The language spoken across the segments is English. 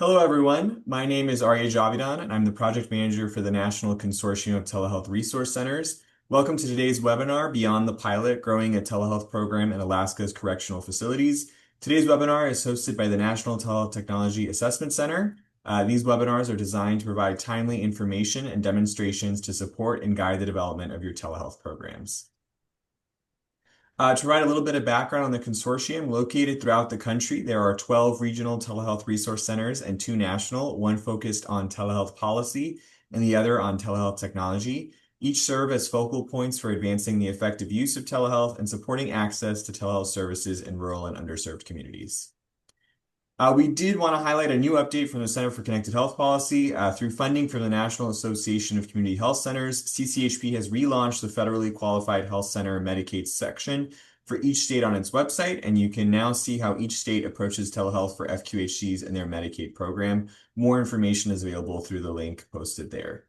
Hello, everyone. My name is Arya Javidan, and I'm the project manager for the National Consortium of Telehealth Resource Centers. Welcome to today's webinar, Beyond the Pilot, Growing a Telehealth Program in Alaska's Correctional Facilities. Today's webinar is hosted by the National Telehealth Technology Assessment Center. These webinars are designed to provide timely information and demonstrations to support and guide the development of your telehealth programs. To provide a little bit of background on the consortium, located throughout the country, there are 12 regional telehealth resource centers and 2 national, one focused on telehealth policy and the other on telehealth technology. Each serve as focal points for advancing the effective use of telehealth and supporting access to telehealth services in rural and underserved communities. We did want to highlight a new update from the Center for Connected Health Policy. Through funding from the National Association of Community Health Centers, CCHP has relaunched the Federally Qualified Health Center Medicaid section for each state on its website, and you can now see how each state approaches telehealth for FQHCs in their Medicaid program. More information is available through the link posted there.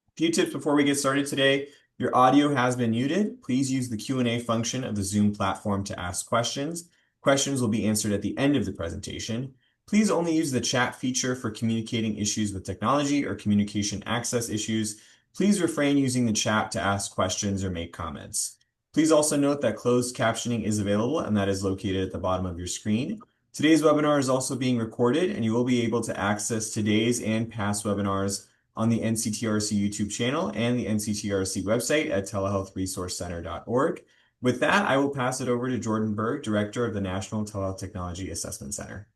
A few tips before we get started today. Your audio has been muted. Please use the Q&A function of the Zoom platform to ask questions. Questions will be answered at the end of the presentation. Please only use the chat feature for communicating issues with technology or communication access issues. Please refrain using the chat to ask questions or make comments. Please also note that closed captioning is available and that is located at the bottom of your screen. Today's webinar is also being recorded, and you will be able to access today's and past webinars on the NCTRC YouTube channel and the NCTRC website at telehealthresourcecenter.org. With that, I will pass it over to Jordan Berg, Director of the National Telehealth Technology Assessment Center.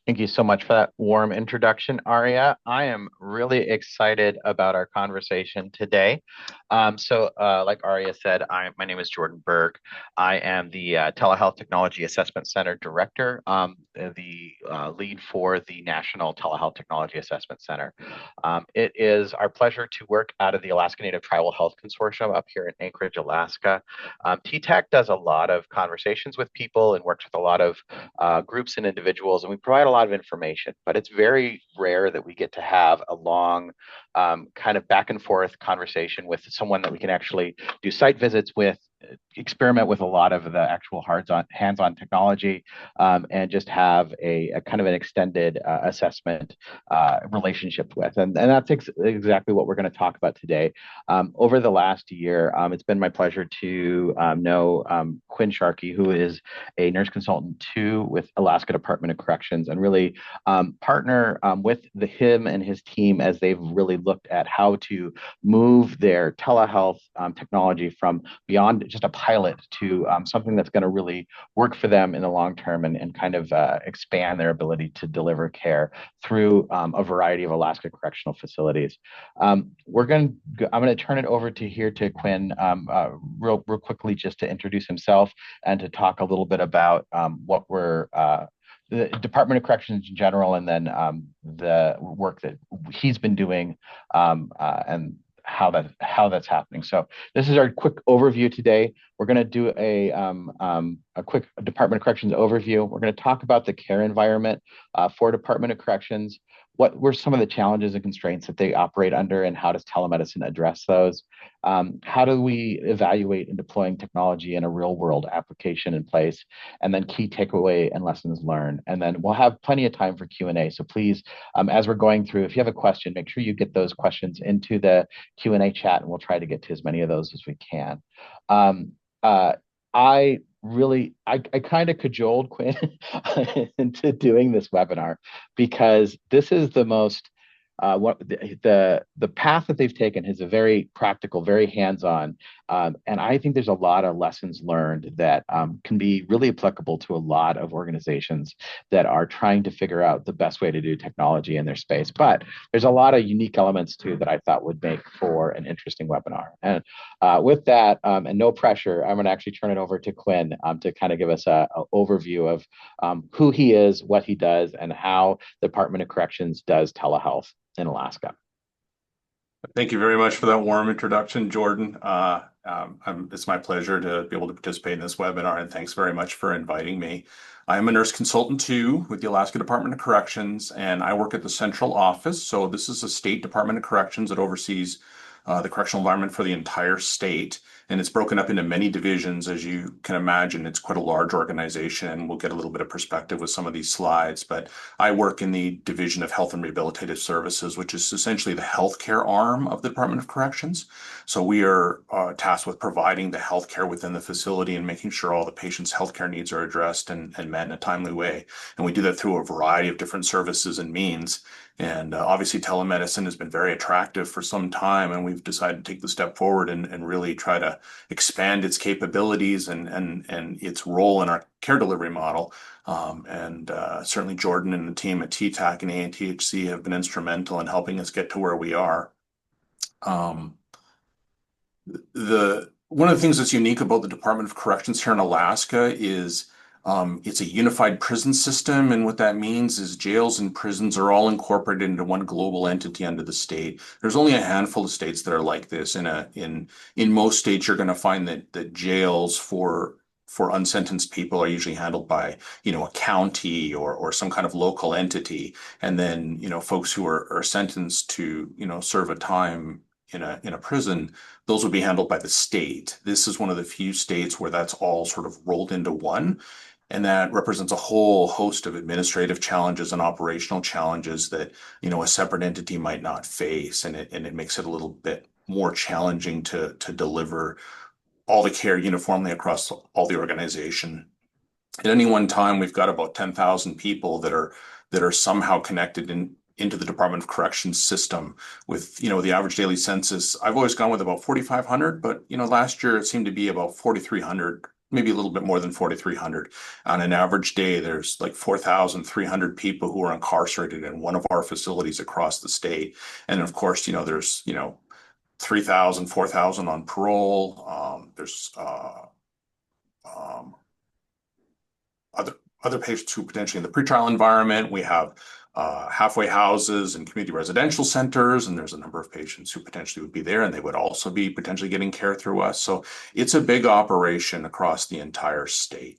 Thank you so much for that warm introduction, Aria. I am really excited about our conversation today. Like Aria said, my name is Jordan Berg. I am the Telehealth Technology Assessment Center Director, the lead for the National Telehealth Technology Assessment Center. It is our pleasure to work out of the Alaska Native Tribal Health Consortium up here in Anchorage, Alaska. TTAC does a lot of conversations with people and works with a lot of groups and individuals, and we provide a lot of information, but it's very rare that we get to have a long kind of back and forth conversation with someone that we can actually do site visits with, experiment with a lot of the actual hands-on technology, and just have a kind of an extended assessment relationship with. And that's exactly what we're going to talk about today. Over the last year, it's been my pleasure to know Quinn Sharkey, who is a nurse consultant too with Alaska Department of Corrections, and really partner with him and his team as they've really looked at how to move their telehealth technology from beyond just a pilot to something that's going to really work for them in the long term and kind of expand their ability to deliver care through a variety of Alaska correctional facilities. I'm going to turn it over to Quinn real quickly just to introduce himself and to talk a little bit about what we're the Department of Corrections in general, and then the work that he's been doing and how that's happening. So this is our quick overview today. We're going to do a quick Department of Corrections overview. We're going to talk about the care environment for Department of Corrections. What were some of the challenges and constraints that they operate under, and how does telemedicine address those? How do we evaluate and deploying technology in a real world application in place? And then key takeaway and lessons learned. And then we'll have plenty of time for Q&A. So please, as we're going through, if you have a question, make sure you get those questions into the Q&A chat, and we'll try to get to as many of those as we can. I kind of cajoled Quinn into doing this webinar because this is the most the path that they've taken is a very practical, very hands-on, and I think there's a lot of lessons learned that can be really applicable to a lot of organizations that are trying to figure out the best way to do technology in their space. But there's a lot of unique elements too that I thought would make for an interesting webinar. And with that, and no pressure, I'm going to actually turn it over to Quinn to kind of give us an overview of who he is, what he does, and how the Department of Corrections does telehealth in Alaska. Thank you very much for that warm introduction, Jordan. It's my pleasure to be able to participate in this webinar, and thanks very much for inviting me. I'm a nurse consultant too with the Alaska Department of Corrections, and I work at the central office. So this is a state Department of Corrections that oversees the correctional environment for the entire state. and it's broken up into many divisions. As you can imagine, it's quite a large organization, and we'll get a little bit of perspective with some of these slides. But I work in the Division of Health and Rehabilitative Services, which is essentially the healthcare arm of the Department of Corrections. So we are tasked with providing the healthcare within the facility and making sure all the patients' healthcare needs are addressed and met in a timely way. And we do that through a variety of different services and means. And obviously, telemedicine has been very attractive for some time, and we've decided to take the step forward and really try to expand its capabilities and its role in our care delivery model. Certainly, Jordan and the team at TTAC and ANTHC have been instrumental in helping us get to where we are. The one of the things that's unique about the Department of Corrections here in Alaska is it's a unified prison system, and what that means is jails and prisons are all incorporated into one global entity under the state. There's only a handful of states that are like this. In most states, you're going to find that jails for unsentenced people are usually handled by, a county or some kind of local entity, and then folks who are sentenced to serve a time in a prison, those would be handled by the state. This is one of the few states where that's all sort of rolled into one. And that represents a whole host of administrative challenges and operational challenges that, a separate entity might not face. And it makes it a little bit more challenging to deliver all the care uniformly across all the organization. At any one time, we've got about 10,000 people that are somehow connected into the Department of Corrections system with, the average daily census. I've always gone with about 4,500, but, last year it seemed to be about 4,300, maybe a little bit more than 4,300. On an average day, there's like 4,300 people who are incarcerated in one of our facilities across the state. And of course, there's, 3,000, 4,000 on parole. There's other patients who potentially in the pretrial environment. We have halfway houses and community residential centers, and there's a number of patients who potentially would be there, and they would also be potentially getting care through us. So it's a big operation across the entire state.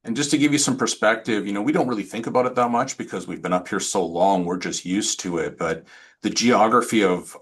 And just to give you some perspective, we don't really think about it that much because we've been up here so long, we're just used to it. But the geography of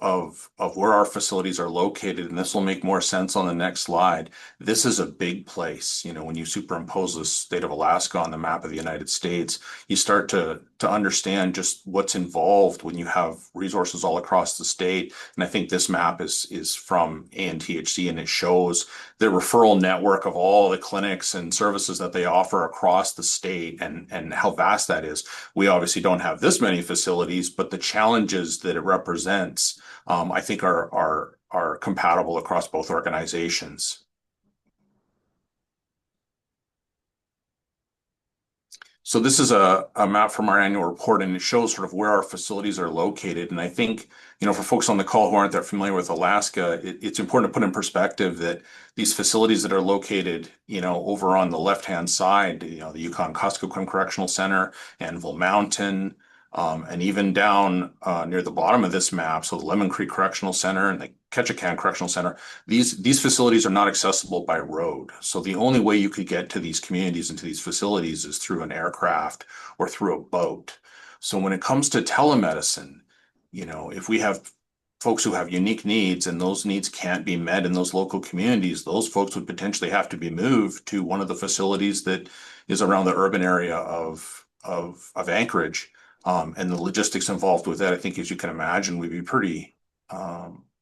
where our facilities are located, and this will make more sense on the next slide. This is a big place. When you superimpose the state of Alaska on the map of the United States, you start to understand just what's involved when you have resources all across the state. And I think this map is from ANTHC, and it shows the referral network of all the clinics and services that they offer across the state and how vast that is. We obviously don't have this many facilities, but the challenges that it represents, I think are compatible across both organizations. So this is a map from our annual report, and it shows sort of where our facilities are located. And I think, for folks on the call who aren't that familiar with Alaska, it's important to put in perspective that these facilities that are located, over on the left-hand side, the Yukon-Kuskokwim Quinn Correctional Center, Anvil Mountain, and even down near the bottom of this map, so the Lemon Creek Correctional Center and the Ketchikan Correctional Center, these facilities are not accessible by road. So the only way you could get to these communities and to these facilities is through an aircraft or through a boat. So when it comes to telemedicine, if we have folks who have unique needs and those needs can't be met in those local communities, those folks would potentially have to be moved to one of the facilities that is around the urban area of Anchorage. And the logistics involved with that, I think, as you can imagine, would be pretty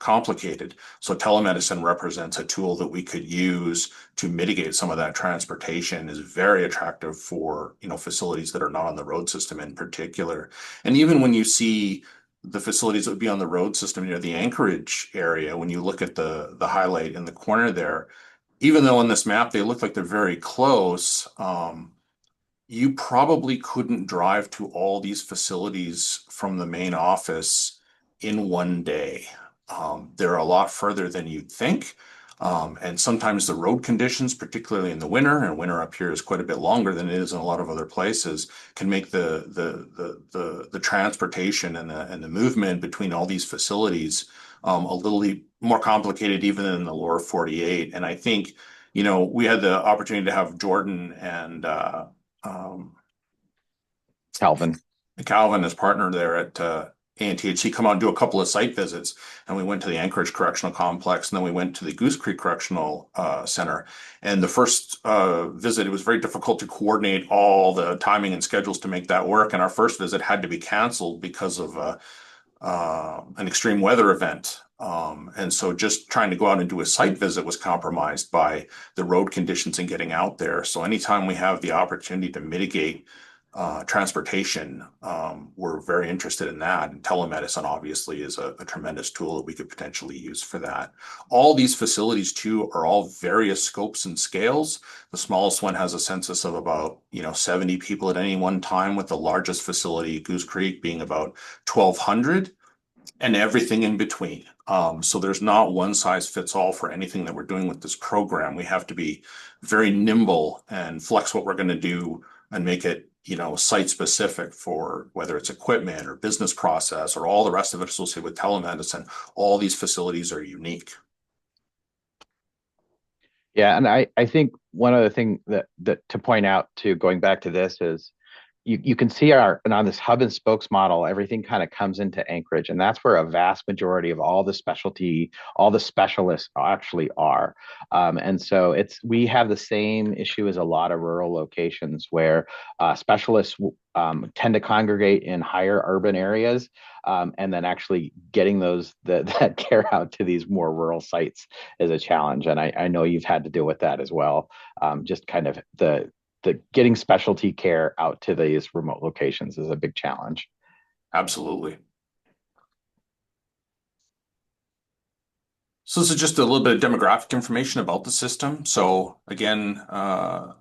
complicated. So telemedicine represents a tool that we could use to mitigate some of that transportation. Is very attractive for, facilities that are not on the road system in particular. And even when you see the facilities that would be on the road system near the Anchorage area, when you look at the highlight in the corner there, even though on this map they look like they're very close, you probably couldn't drive to all these facilities from the main office in one day. They're a lot further than you'd think. And sometimes the road conditions, particularly in the winter, and winter up here is quite a bit longer than it is in a lot of other places, can make the transportation and the movement between all these facilities a little more complicated even in the lower 48. And I think, we had the opportunity to have Jordan and Calvin. Calvin as partner there at ANTHC come out and do a couple of site visits. And we went to the Anchorage Correctional Complex, and then we went to the Goose Creek Correctional Center. And the first visit, it was very difficult to coordinate all the timing and schedules to make that work. And our first visit had to be canceled because of an extreme weather event. And so just trying to go out and do a site visit was compromised by the road conditions and getting out there. So anytime we have the opportunity to mitigate transportation, we're very interested in that. And telemedicine obviously is a tremendous tool that we could potentially use for that. All these facilities too are all various scopes and scales. The smallest one has a census of about 70 people at any one time, with the largest facility, Goose Creek, being about 1,200, and everything in between. So there's not one size fits all for anything that we're doing with this program. We have to be very nimble and flex what we're going to do and make it, site specific for whether it's equipment or business process or all the rest of it associated with telemedicine. All these facilities are unique. Yeah, and I think one other thing that to point out to going back to this is you can see and on this hub and spokes model, everything kind of comes into Anchorage, and that's where a vast majority of all the specialists actually are. And so we have the same issue as a lot of rural locations where specialists tend to congregate in higher urban areas, and then actually getting that care out to these more rural sites is a challenge. And I know you've had to deal with that as well. Just kind of the getting specialty care out to these remote locations is a big challenge. Absolutely. So this is just a little bit of demographic information about the system. So again, on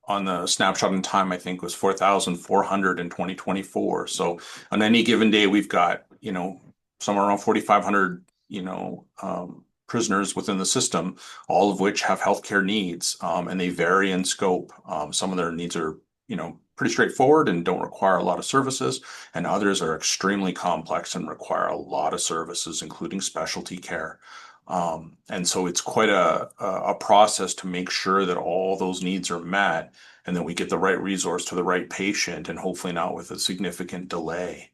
the snapshot in time, I think was 4,400 in 2024. So on any given day, we've got, somewhere around 4,500, prisoners within the system, all of which have healthcare needs, and they vary in scope. Some of their needs are, pretty straightforward and don't require a lot of services, and others are extremely complex and require a lot of services, including specialty care. And so it's quite a process to make sure that all those needs are met and that we get the right resource to the right patient, and hopefully not with a significant delay.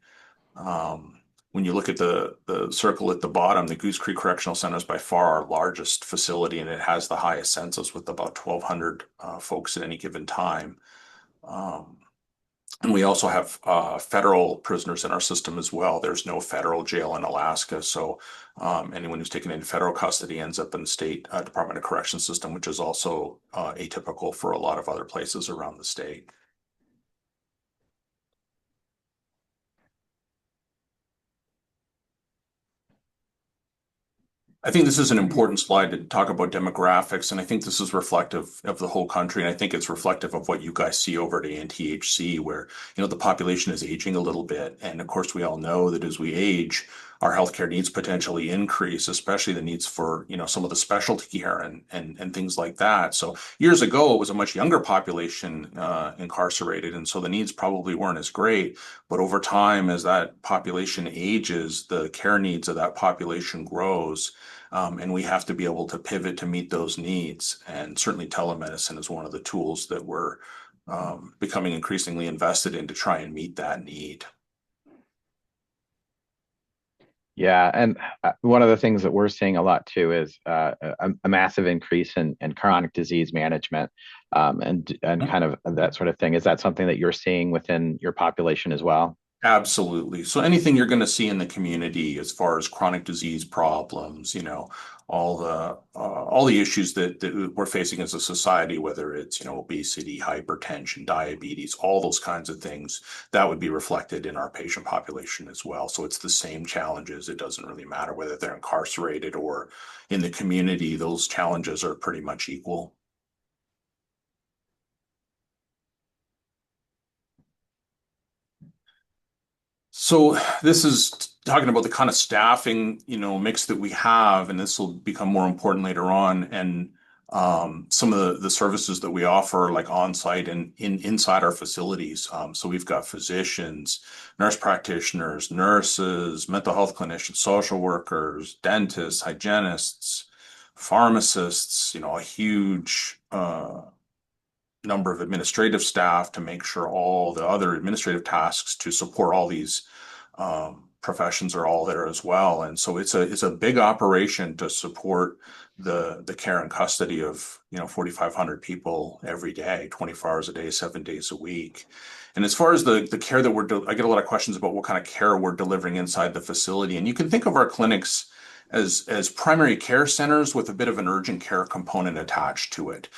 When you look at the circle at the bottom, the Goose Creek Correctional Center is by far our largest facility, and it has the highest census with about 1,200 folks at any given time. And we also have federal prisoners in our system as well. There's no federal jail in Alaska, so anyone who's taken into federal custody ends up in the state Department of Corrections system, which is also atypical for a lot of other places around the state. I think this is an important slide to talk about demographics, and I think this is reflective of the whole country, and I think it's reflective of what you guys see over at ANTHC, where the population is aging a little bit, and of course we all know that as we age, our healthcare needs potentially increase, especially the needs for some of the specialty care and things like that. So years ago, it was a much younger population incarcerated, and so the needs probably weren't as great. But over time, as that population ages, the care needs of that population grows. And we have to be able to pivot to meet those needs. And certainly telemedicine is one of the tools that we're becoming increasingly invested in to try and meet that need. Yeah, and one of the things that we're seeing a lot too is a massive increase in chronic disease management, and kind of that sort of thing. Is that something that you're seeing within your population as well? Absolutely. So anything you're going to see in the community as far as chronic disease problems, all the issues that we're facing as a society, whether it's obesity, hypertension, diabetes, all those kinds of things, that would be reflected in our patient population as well. So it's the same challenges. It doesn't really matter whether they're incarcerated or in the community. Those challenges are pretty much equal. So this is talking about the kind of staffing, mix that we have, and this will become more important later on. And some of the services that we offer, like on-site and inside our facilities. So we've got physicians, nurse practitioners, nurses, mental health clinicians, social workers, dentists, hygienists, pharmacists. A huge number of administrative staff to make sure all the other administrative tasks to support all these professions are all there as well. And so it's a big operation to support the care and custody of 4,500 people every day, 24 hours a day, 7 days a week. And as far as the care that I get a lot of questions about what kind of care we're delivering inside the facility. And you can think of our clinics as primary care centers with a bit of an urgent care component attached to it.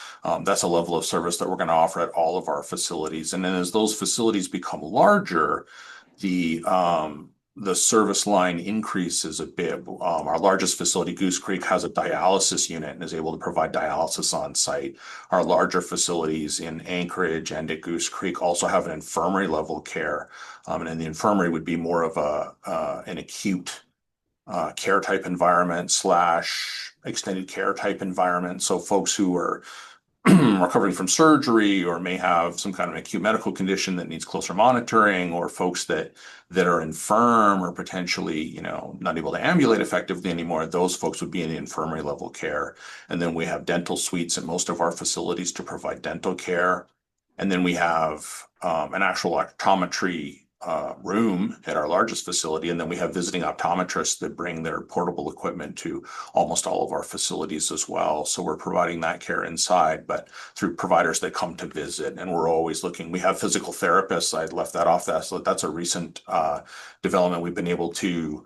That's a level of service that we're going to offer at all of our facilities. And then as those facilities become larger, the the service line increases a bit. Our largest facility, Goose Creek, has a dialysis unit and is able to provide dialysis on site. Our larger facilities in Anchorage and at Goose Creek also have an infirmary level care. And then the infirmary would be more of an acute care type environment slash extended care type environment. So folks who are recovering from surgery or may have some kind of acute medical condition that needs closer monitoring, or folks that are infirm or potentially, not able to ambulate effectively anymore, those folks would be in the infirmary level care. And then we have dental suites at most of our facilities to provide dental care. And then we have an actual optometry room at our largest facility. And then we have visiting optometrists that bring their portable equipment to almost all of our facilities as well. So we're providing that care inside, but through providers that come to visit. And we're always looking. We have physical therapists. I left that off. So that's a recent development. We've been able to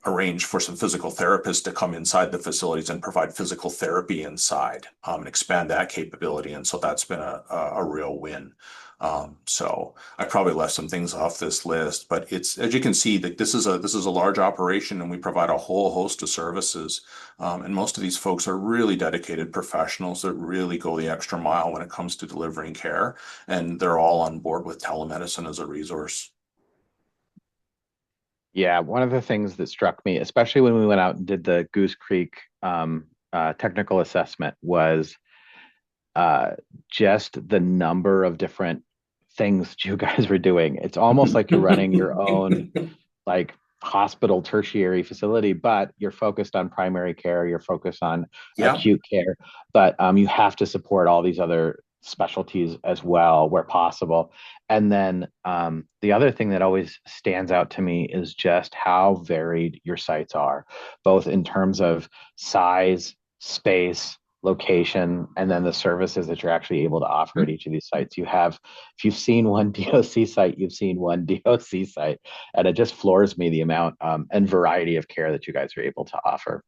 arrange for some physical therapists to come inside the facilities and provide physical therapy inside and expand that capability. And so that's been a real win. So I probably left some things off this list, but it's, as you can see, that this is a large operation and we provide a whole host of services. And most of these folks are really dedicated professionals that really go the extra mile when it comes to delivering care. And they're all on board with telemedicine as a resource. Yeah, one of the things that struck me, especially when we went out and did the Goose Creek technical assessment, was just the number of different things you guys were doing. It's almost like you're running your own like hospital tertiary facility, but you're focused on primary care, you're focused on Yeah. acute care, but you have to support all these other specialties as well where possible. And then the other thing that always stands out to me is just how varied your sites are, both in terms of size, space, location, and then the services that you're actually able to offer at each of these sites. If you've seen one DOC site, you've seen one DOC site, and it just floors me the amount and variety of care that you guys are able to offer.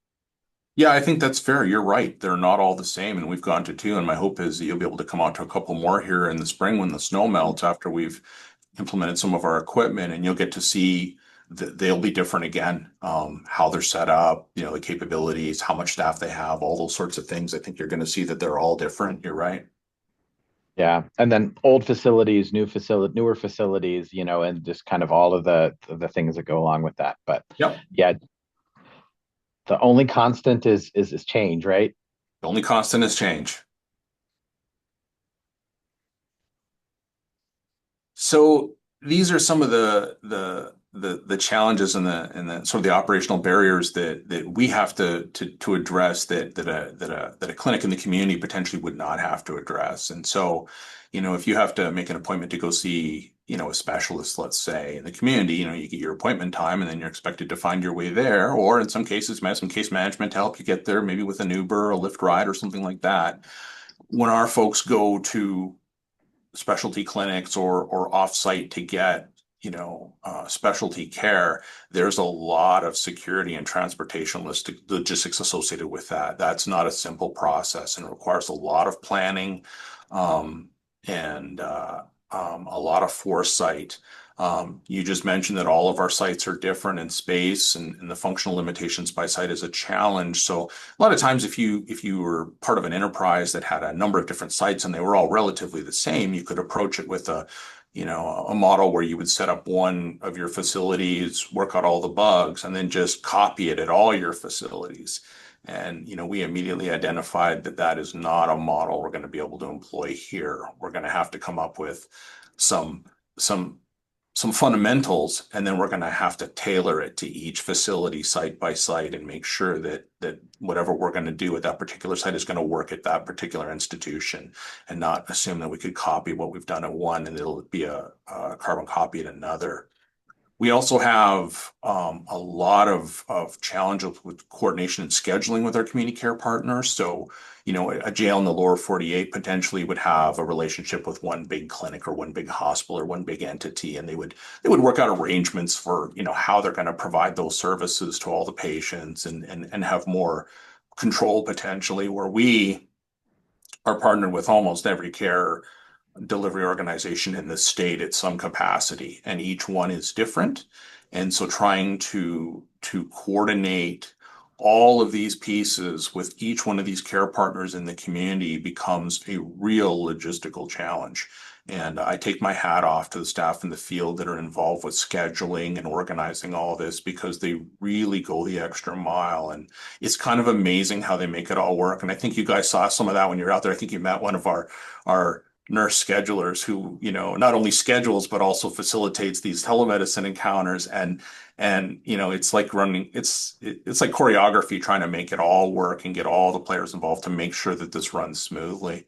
Yeah, I think that's fair. You're right. They're not all the same, and we've gone to two. And my hope is that you'll be able to come out to a couple more here in the spring when the snow melts after we've implemented some of our equipment, and you'll get to see that they'll be different again. How they're set up, the capabilities, how much staff they have, all those sorts of things. I think you're going to see that they're all different. You're right. Yeah, and then old facilities, newer facilities, and just kind of all of the things that go along with that. But Yep. yeah, the only constant is change, right? The only constant is change. So these are some of the challenges and the sort of the operational barriers that we have to address that a clinic in the community potentially would not have to address. And so, if you have to make an appointment to go see, a specialist, let's say, in the community, you get your appointment time and then you're expected to find your way there, or in some cases, you might have some case management to help you get there, maybe with an Uber, a Lyft ride, or something like that. When our folks go to specialty clinics or offsite to get specialty care, there's a lot of security and transportation logistics associated with that. That's not a simple process and requires a lot of planning and a lot of foresight. You just mentioned that all of our sites are different in space and the functional limitations by site is a challenge. So a lot of times if you were part of an enterprise that had a number of different sites and they were all relatively the same, you could approach it with a model where you would set up one of your facilities, work out all the bugs, and then just copy it at all your facilities. And, we immediately identified that that is not a model we're going to be able to employ here. We're going to have to come up with some some fundamentals, and then we're going to have to tailor it to each facility site by site and make sure that whatever we're going to do at that particular site is going to work at that particular institution, and not assume that we could copy what we've done at one and it'll be a carbon copy at another. We also have a lot of challenges with coordination and scheduling with our community care partners. So, a jail in the lower 48 potentially would have a relationship with one big clinic or one big hospital or one big entity, and they would work out arrangements for, how they're going to provide those services to all the patients and have more control potentially, where we are partnered with almost every care delivery organization in the state at some capacity, and each one is different. And so trying to coordinate all of these pieces with each one of these care partners in the community becomes a real logistical challenge. And I take my hat off to the staff in the field that are involved with scheduling and organizing all this, because they really go the extra mile. And it's kind of amazing how they make it all work. And I think you guys saw some of that when you're out there. I think you met one of our nurse schedulers who, not only schedules but also facilitates these telemedicine encounters. And it's like it's like choreography, trying to make it all work and get all the players involved to make sure that this runs smoothly.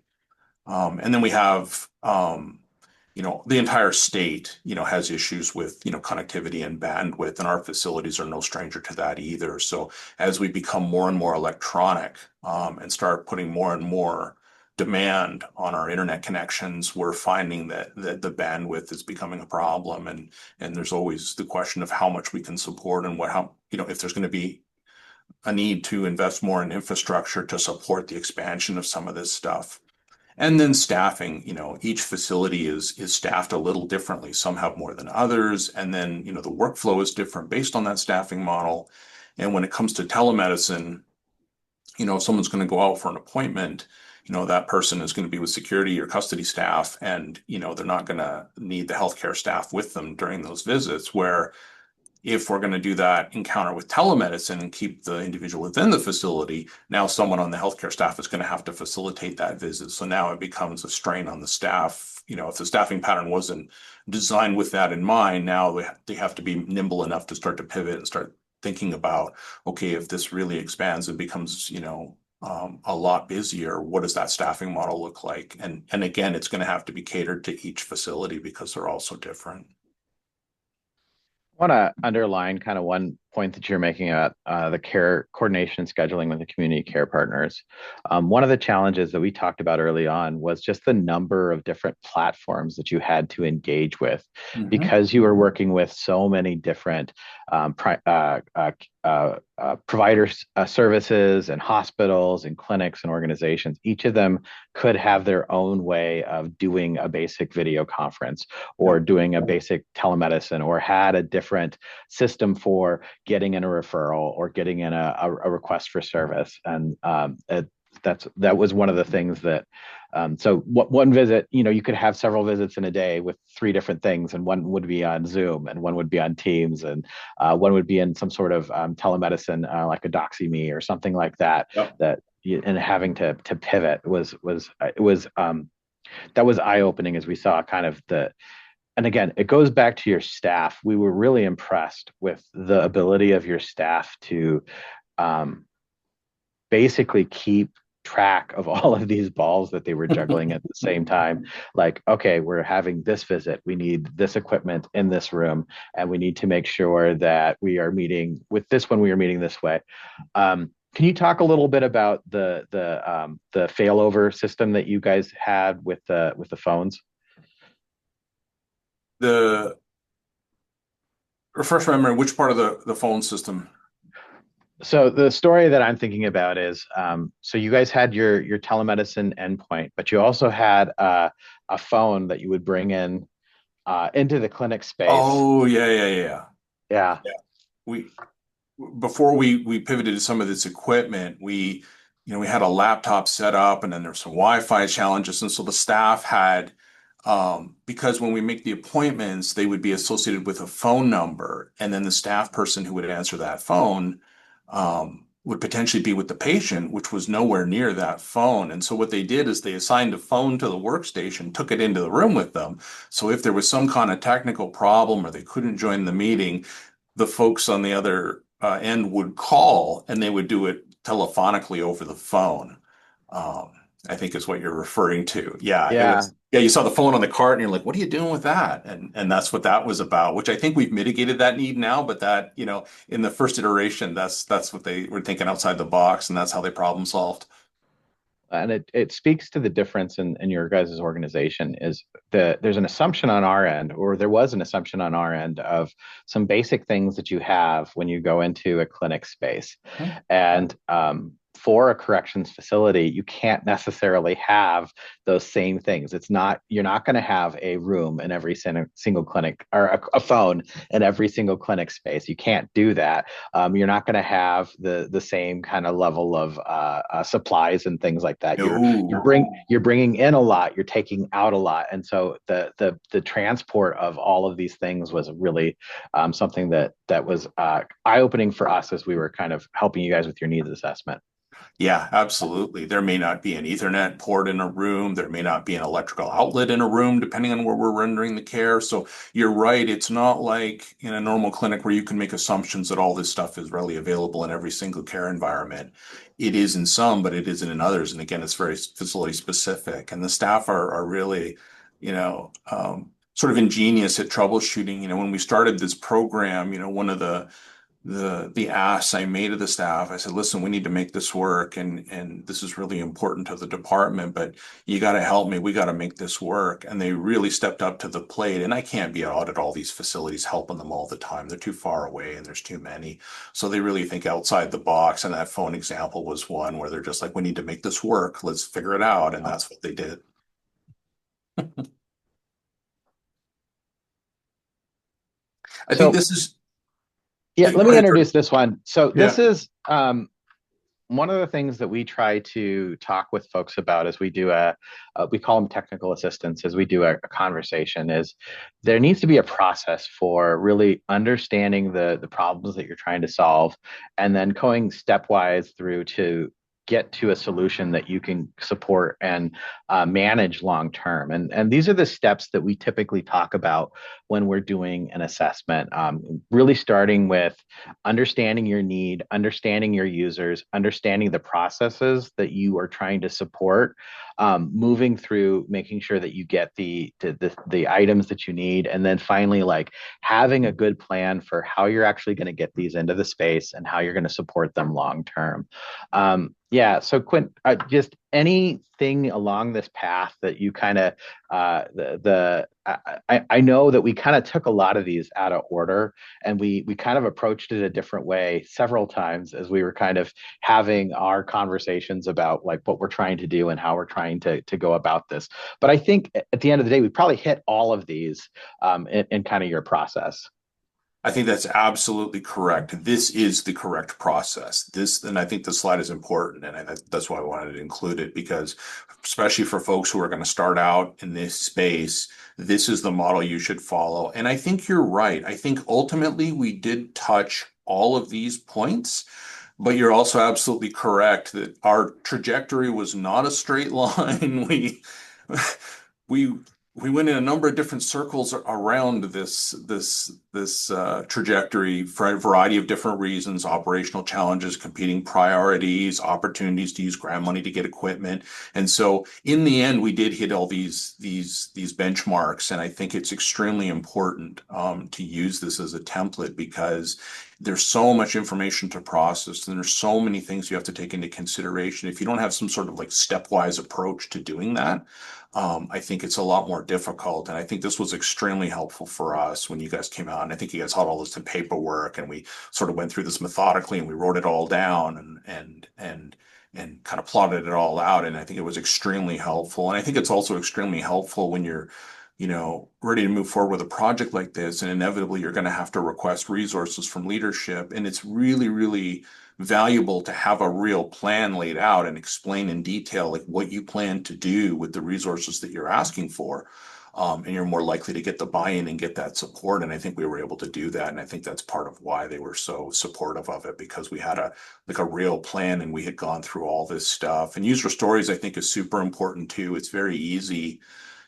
And then we have, the entire state, has issues with, connectivity and bandwidth, and our facilities are no stranger to that either. So as we become more and more electronic, and start putting more and more demand on our internet connections, we're finding that the bandwidth is becoming a problem. And there's always the question of how much we can support and if there's going to be a need to invest more in infrastructure to support the expansion of some of this stuff. And then staffing, each facility is staffed a little differently. Some have more than others. And then, the workflow is different based on that staffing model. And when it comes to telemedicine, if someone's going to go out for an appointment, that person is going to be with security or custody staff, and, they're not going to need the healthcare staff with them during those visits. Where if we're going to do that encounter with telemedicine and keep the individual within the facility, now someone on the healthcare staff is going to have to facilitate that visit. So now it becomes a strain on the staff. If the staffing pattern wasn't designed with that in mind, now they have to be nimble enough to start to pivot and start thinking about, okay, if this really expands and becomes, a lot busier, what does that staffing model look like? And again, it's going to have to be catered to each facility because they're all so different. Want to underline kind of one point that you're making about the care coordination and scheduling with the community care partners. One of the challenges that we talked about early on was just the number of different platforms that you had to engage with, because you were working with so many different providers, services and hospitals and clinics and organizations. Each of them could have their own way of doing a basic video conference or doing a basic telemedicine, or had a different system for getting in a referral or getting in a request for service. And that was one of the things that so one visit, you could have several visits in a day with three different things, and one would be on Zoom, and one would be on Teams, and one would be in some sort of telemedicine, like a DoxyMe or something like that. Yep. And having to pivot was that was eye-opening, as we saw kind of and again, it goes back to your staff. We were really impressed with the ability of your staff to basically keep track of all of these balls that they were juggling at the same time. Like, okay, we're having this visit, we need this equipment in this room, and we need to make sure that we are meeting with this one, we are meeting this way. Can you talk a little bit about the failover system that you guys had with the phones? Refresh my memory, which part of the phone system? So the story that I'm thinking about is, so you guys had your telemedicine endpoint, but you also had a phone that you would bring in into the clinic space. Oh, yeah. Yeah. Before we pivoted to some of this equipment, we had a laptop set up, and then there's some Wi-Fi challenges. And so the staff had, because when we make the appointments, they would be associated with a phone number, and then the staff person who would answer that phone would potentially be with the patient, which was nowhere near that phone. And so what they did is they assigned a phone to the workstation, took it into the room with them. So if there was some kind of technical problem or they couldn't join the meeting, the folks on the other end would call, and they would do it telephonically over the phone. I think is what you're referring to. Yeah, it Yeah. was. Yeah, you saw the phone on the cart, and you're like, "What are you doing with that?" And that's what that was about. Which I think we've mitigated that need now. But that, in the first iteration, that's what they were thinking outside the box, and that's how they problem solved. And it speaks to the difference in your guys' organization is that there's an assumption on our end, or there was an assumption on our end of some basic things that you have when you go into a clinic space. And for a corrections facility, you can't necessarily have those same things. You're not going to have a room in every single clinic or a phone in every single clinic space. You can't do that. You're not going to have the same kind of level of supplies and things like that. No. You're bringing in a lot, you're taking out a lot, and so the transport of all of these things was really something that was eye opening for us as we were kind of helping you guys with your needs assessment. Yeah, absolutely. There may not be an Ethernet port in a room. There may not be an electrical outlet in a room, depending on where we're rendering the care. So you're right. It's not like in a normal clinic where you can make assumptions that all this stuff is readily available in every single care environment. It is in some, but it isn't in others. And again, it's very facility specific. And the staff are really, sort of ingenious at troubleshooting. When we started this program, one of the asks I made of the staff, I said, listen, we need to make this work, and this is really important to the department, but you got to help me. We got to make this work. And they really stepped up to the plate. And I can't be out at all these facilities helping them all the time. They're too far away and there's too many. So they really think outside the box. And that phone example was one where they're just like, we need to make this work. Let's figure it out. And that's what they did. I think So this is, yeah, go let me ahead, Jordan. introduce this one. So Yeah. this is one of the things that we try to talk with folks about as we do we call them technical assistance, as we do a conversation, is there needs to be a process for really understanding the problems that you're trying to solve, and then going stepwise through to get to a solution that you can support and manage long term. And these are the steps that we typically talk about when we're doing an assessment. Really starting with understanding your need, understanding your users, understanding the processes that you are trying to support, moving through making sure that you get the items that you need, and then finally like having a good plan for how you're actually going to get these into the space and how you're going to support them long term. Yeah, so Quinn, just anything along this path that you kind of I know that we kind of took a lot of these out of order, and we kind of approached it a different way several times as we were kind of having our conversations about like what we're trying to do and how we're trying to go about this. But I think at the end of the day, we probably hit all of these in kind of your process. I think that's absolutely correct. This is the correct process. And I think the slide is important, and that's why I wanted to include it because, especially for folks who are going to start out in this space, this is the model you should follow. And I think you're right. I think ultimately we did touch all of these points, but you're also absolutely correct that our trajectory was not a straight line. We we went in a number of different circles around this trajectory for a variety of different reasons: operational challenges, competing priorities, opportunities to use grant money to get equipment. And so in the end, we did hit all these benchmarks. And I think it's extremely important to use this as a template because there's so much information to process and there's so many things you have to take into consideration. If you don't have some sort of like stepwise approach to doing that, I think it's a lot more difficult. And I think this was extremely helpful for us when you guys came out. And I think you guys had all this in paperwork and we sort of went through this methodically and we wrote it all down and kind of plotted it all out. And I think it was extremely helpful. And I think it's also extremely helpful when you're ready to move forward with a project like this. And inevitably, you're going to have to request resources from leadership. And it's really, really valuable to have a real plan laid out and explain in detail like what you plan to do with the resources that you're asking for. And you're more likely to get the buy-in and get that support. And I think we were able to do that. And I think that's part of why they were so supportive of it, because we had a real plan and we had gone through all this stuff. And user stories, I think, is super important too. It's very easy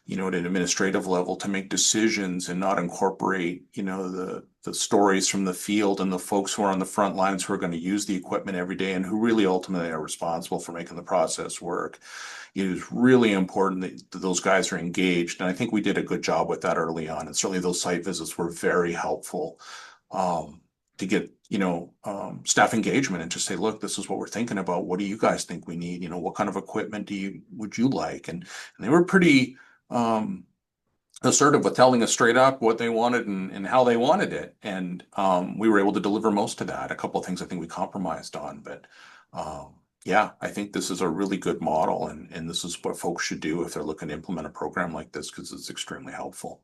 at an administrative level to make decisions and not incorporate, the stories from the field and the folks who are on the front lines who are going to use the equipment every day and who really ultimately are responsible for making the process work. It is really important that those guys are engaged. And I think we did a good job with that early on. And certainly those site visits were very helpful to get, staff engagement and just say, look, this is what we're thinking about. What do you guys think we need? What kind of equipment would you like? And they were pretty assertive with telling us straight up what they wanted and how they wanted it. And we were able to deliver most of that. A couple of things I think we compromised on, but yeah, I think this is a really good model, and this is what folks should do if they're looking to implement a program like this because it's extremely helpful.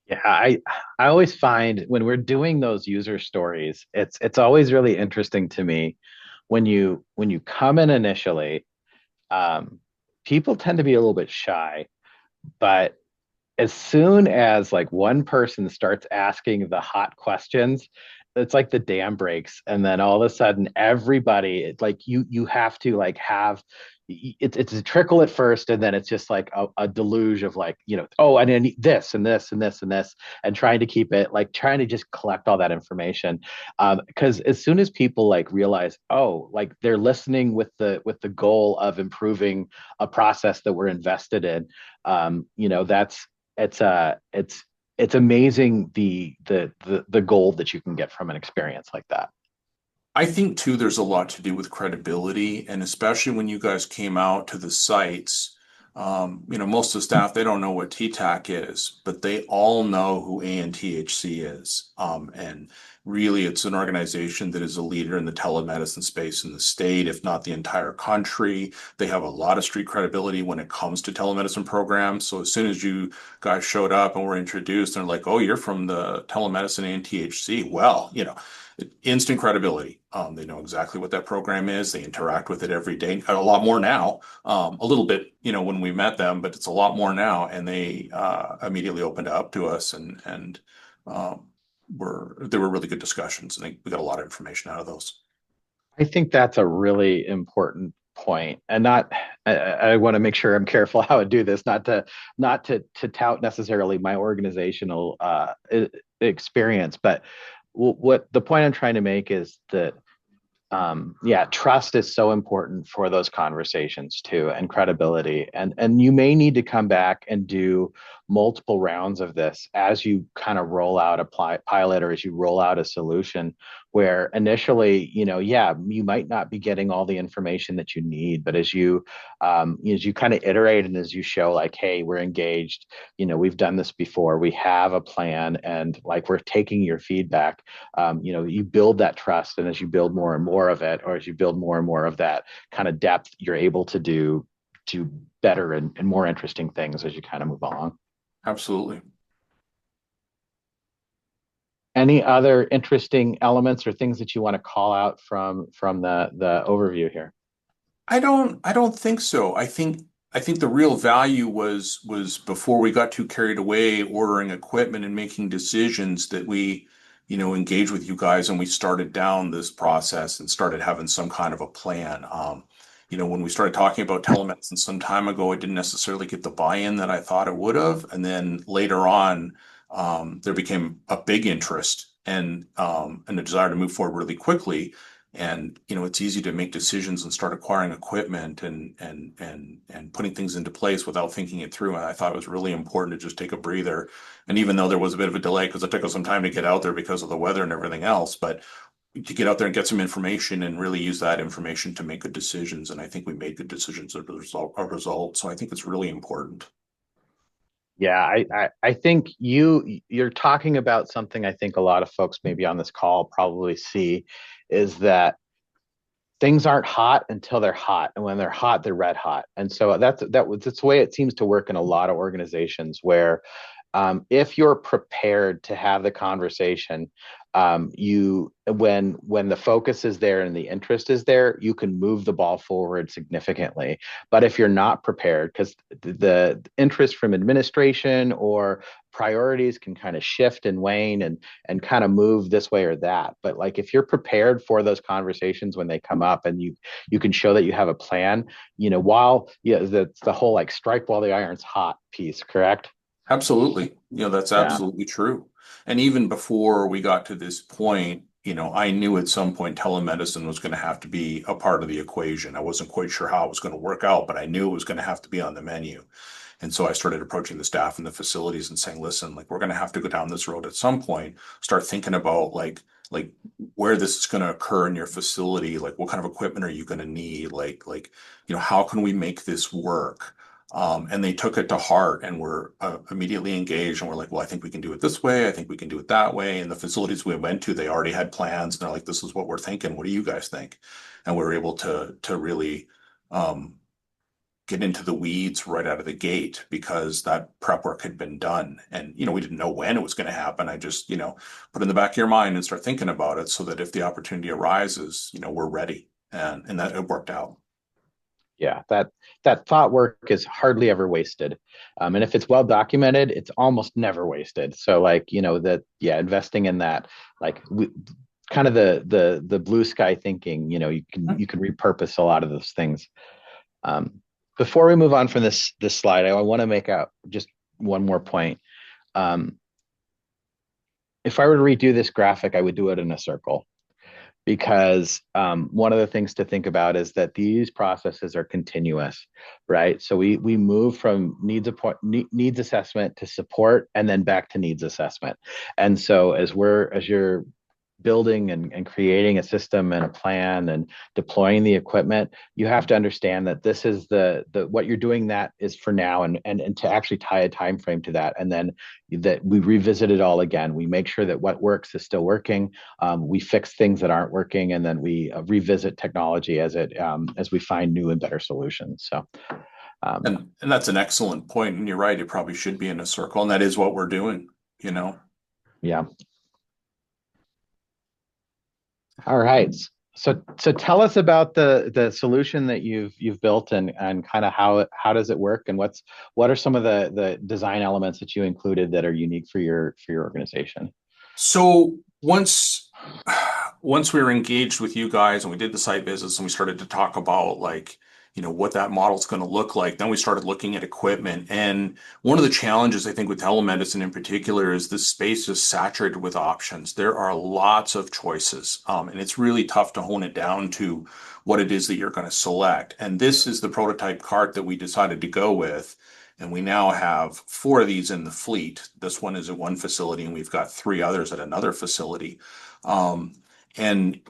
Yeah, I always find when we're doing those user stories, it's always really interesting to me when you come in initially, um, people tend to be a little bit shy, but as soon as like one person starts asking the hot questions, it's like the dam breaks, and then all of a sudden everybody, it's like you have to like have it's a trickle at first, and then it's just like a deluge of like, oh, and I need this and this and this and this, and trying to keep it like trying to just collect all that information. Because as soon as people like realize, oh, like they're listening with the goal of improving a process that we're invested in, that's it's amazing the gold that you can get from an experience like that. I think too, there's a lot to do with credibility, and especially when you guys came out to the sites, most of the staff, they don't know what TTAC is, but they all know who ANTHC is. And really, it's an organization that is a leader in the telemedicine space in the state, if not the entire country. They have a lot of street credibility when it comes to telemedicine programs. So as soon as you guys showed up and were introduced, they're like, "Oh, you're from the telemedicine ANTHC." Well, instant credibility. They know exactly what that program is. They interact with it every day. A lot more now. A little bit, when we met them, but it's a lot more now. And they immediately opened up to us, and there were really good discussions. And we got a lot of information out of those. I think that's a really important point, and I want to make sure I'm careful how I do this, not to tout necessarily my organizational experience, but what the point I'm trying to make is that yeah, trust is so important for those conversations too, and credibility. And you may need to come back and do multiple rounds of this as you kind of roll out a pilot, or as you roll out a solution where initially, yeah, you might not be getting all the information that you need, but as you kind of iterate and as you show like, hey, we're engaged, we've done this before, we have a plan, and like we're taking your feedback, you build that trust, and as you build more and more of it, or as you build more and more of that kind of depth, you're able to do better and more interesting things as you kind of move along. Absolutely. Any other interesting elements or things that you want to call out from the overview here? I don't think so. I think the real value was before we got too carried away ordering equipment and making decisions that we, engaged with you guys and we started down this process and started having some kind of a plan. When we started talking about telemedicine some time ago, I didn't necessarily get the buy-in that I thought it would have. And then later on, there became a big interest and a desire to move forward really quickly. And it's easy to make decisions and start acquiring equipment and putting things into place without thinking it through. And I thought it was really important to just take a breather. And even though there was a bit of a delay because it took us some time to get out there because of the weather and everything else, but to get out there and get some information and really use that information to make good decisions. And I think we made good decisions as a result. So I think it's really important. Yeah, I think you're talking about something I think a lot of folks maybe on this call probably see, is that things aren't hot until they're hot, and when they're hot, they're red hot. And so that's the way it seems to work in a lot of organizations where If you're prepared to have the conversation, when the focus is there and the interest is there, you can move the ball forward significantly. But if you're not prepared, because the interest from administration or priorities can kind of shift and wane and kind of move this way or that. But like if you're prepared for those conversations when they come up, and you can show that you have a plan, while the whole like strike while the iron's hot piece, correct? Absolutely. That's Yeah. absolutely true. And even before we got to this point, I knew at some point telemedicine was going to have to be a part of the equation. I wasn't quite sure how it was going to work out, but I knew it was going to have to be on the menu. And so I started approaching the staff in the facilities and saying, listen, like we're going to have to go down this road at some point, start thinking about like where this is going to occur in your facility, like what kind of equipment are you going to need? How can we make this work? And they took it to heart and were immediately engaged and were like, well, I think we can do it this way. I think we can do it that way. And the facilities we went to, they already had plans. And they're like, this is what we're thinking. What do you guys think? And we were able to really um, get into the weeds right out of the gate because that prep work had been done. And, we didn't know when it was going to happen. I just, put in the back of your mind and start thinking about it so that if the opportunity arises, we're ready. And that it worked out. Yeah, that thought work is hardly ever wasted, and if it's well documented, it's almost never wasted. So, like investing in that, kind of the blue sky thinking. You can repurpose a lot of those things. Um, Before we move on from this slide, I want to make out just one more point. Um, if I were to redo this graphic, I would do it in a circle, because one of the things to think about is that these processes are continuous, right? So we move from needs assessment to support, and then back to needs assessment. And so as you're building and creating a system and a plan and deploying the equipment, you have to understand that this is the what you're doing, that is for now, and to actually tie a time frame to that, and then that we revisit it all again. We make sure that what works is still working. We fix things that aren't working, and then we revisit technology as we find new and better solutions. So And that's an excellent point. And you're right, it probably should be in a circle. And that is what we're doing. yeah. All right. So tell us about the solution that you've built, and kind of how does it work, and what are some of the design elements that you included that are unique for your organization? So once we were engaged with you guys and we did the site visits and we started to talk about what that model is going to look like, then we started looking at equipment. And one of the challenges I think with telemedicine in particular is this space is saturated with options. There are lots of choices, and it's really tough to hone it down to what it is that you're going to select. And this is the prototype cart that we decided to go with. And we now have 4 of these in the fleet. This one is at one facility, and we've got 3 others at another facility. Um, and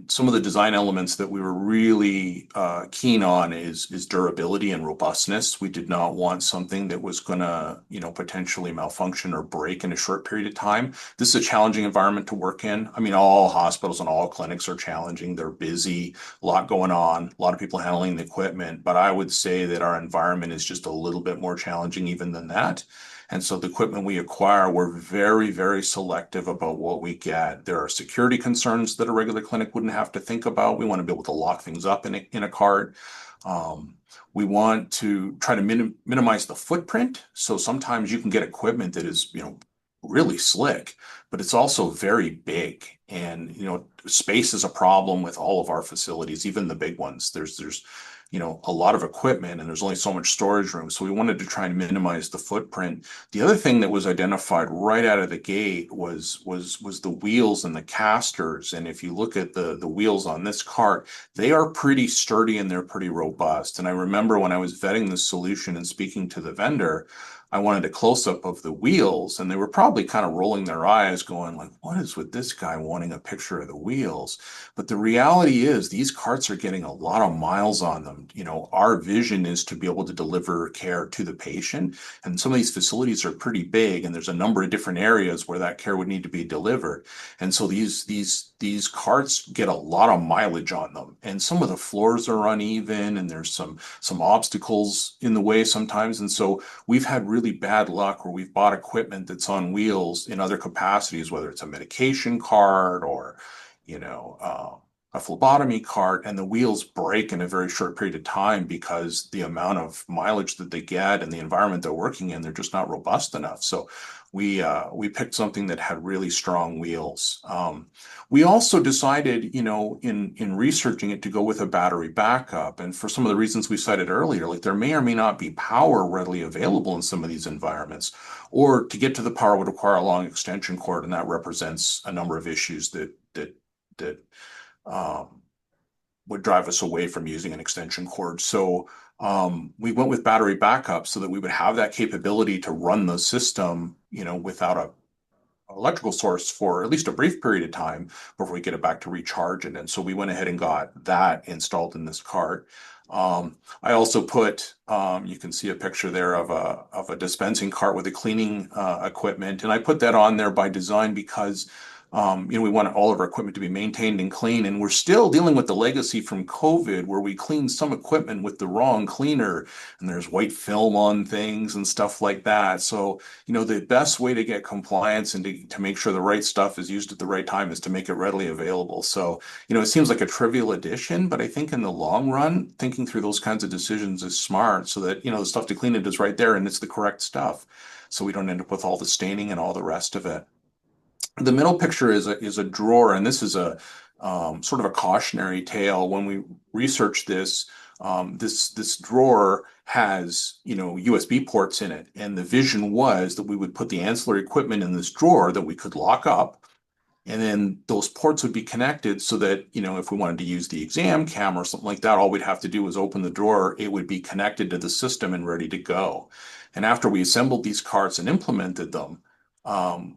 some of the design elements that we were really keen on is durability and robustness. We did not want something that was going to, potentially malfunction or break in a short period of time. This is a challenging environment to work in. I mean, all hospitals and all clinics are challenging. They're busy, a lot going on, a lot of people handling the equipment. But I would say that our environment is just a little bit more challenging even than that. And so the equipment we acquire, we're very, very selective about what we get. There are security concerns that a regular clinic wouldn't have to think about. We want to be able to lock things up in a cart. We want to try to minimize the footprint. So sometimes you can get equipment that is, really slick, but it's also very big. And, space is a problem with all of our facilities, even the big ones. There's a lot of equipment and there's only so much storage room. So we wanted to try and minimize the footprint. The other thing that was identified right out of the gate was the wheels and the casters. And if you look at the wheels on this cart, they are pretty sturdy and they're pretty robust. And I remember when I was vetting this solution and speaking to the vendor, I wanted a close up of the wheels, and they were probably kind of rolling their eyes, going like, "What is with this guy wanting a picture of the wheels?" But the reality is, these carts are getting a lot of miles on them. Our vision is to be able to deliver care to the patient, and some of these facilities are pretty big, and there's a number of different areas where that care would need to be delivered. And so these carts get a lot of mileage on them, and some of the floors are uneven, and there's some obstacles in the way sometimes. And so we've had really really bad luck where we've bought equipment that's on wheels in other capacities, whether it's a medication cart or, you know, a phlebotomy cart, and the wheels break in a very short period of time because the amount of mileage that they get and the environment they're working in, they're just not robust enough. So we picked something that had really strong wheels. We also decided, you know, in researching it, to go with a battery backup. And for some of the reasons we cited earlier, like there may or may not be power readily available in some of these environments, or to get to the power would require a long extension cord, and that represents a number of issues that um, would drive us away from using an extension cord. So we went with battery backup so that we would have that capability to run the system, you know, without a electrical source for at least a brief period of time before we get it back to recharge it. And so we went ahead and got that installed in this cart. I also put, you can see a picture there of a dispensing cart with a cleaning equipment, and I put that on there by design because you know, we want all of our equipment to be maintained and clean, and we're still dealing with the legacy from COVID where we cleaned some equipment with the wrong cleaner, and there's white film on things and stuff like that. So, you know, the best way to get compliance and to make sure the right stuff is used at the right time is to make it readily available. So, you know, it seems like a trivial addition, but I think in the long run, thinking through those kinds of decisions is smart so that, you know, the stuff to clean it is right there and it's the correct stuff. So we don't end up with all the staining and all the rest of it. The middle picture is a drawer, and this is a sort of a cautionary tale. When we researched this, this drawer has, you know, USB ports in it, and the vision was that we would put the ancillary equipment in this drawer that we could lock up, and then those ports would be connected so that, you know, if we wanted to use the exam cam or something like that, all we'd have to do was open the drawer. It would be connected to the system and ready to go. And after we assembled these carts and implemented them,